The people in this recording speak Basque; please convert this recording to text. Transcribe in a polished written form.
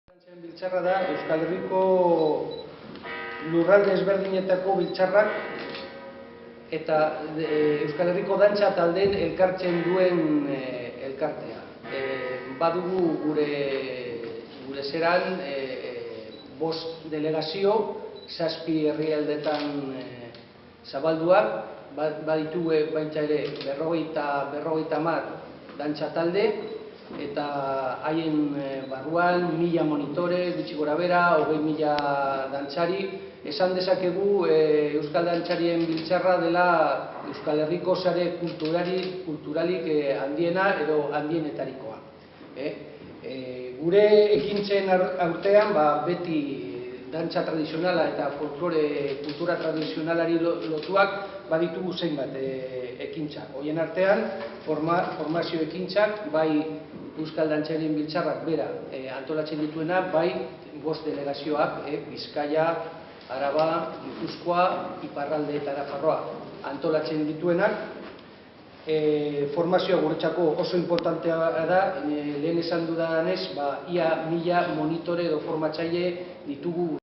Biltzarra da Euskal Herriko lurralde ezberdinetako biltzarrak eta Euskal Herriko dantza taldeen elkartzen duen elkartea. Badugu gure zeran 5 delegazio, 7 herrialdetan zabalduak, baditugu baita ere 50 dantza talde, eta haien barruan 1000 monitore, gutxi gora bera, 20.000 dantzari. Esan dezakegu Euskal Dantzarien Biltzarra dela Euskal Herriko sare kulturalik handiena edo handienetarikoa. Gure ekintzen aurtean beti dantza tradizionala eta folklore kultura tradizionalari lotuak baditugu zenbat ekintzak. Horien artean, formazio ekintzak, bai Euskal Dantzarien Biltzarrak bera antolatzen dituena, bai 5 delegazioak, Bizkaia, Araba, Gipuzkoa, Iparralde eta Nafarroa antolatzen dituenak. Formazioa guretzako oso importantea da, lehen esan dudanez, ia 1000 monitore edo formatzaile ditugu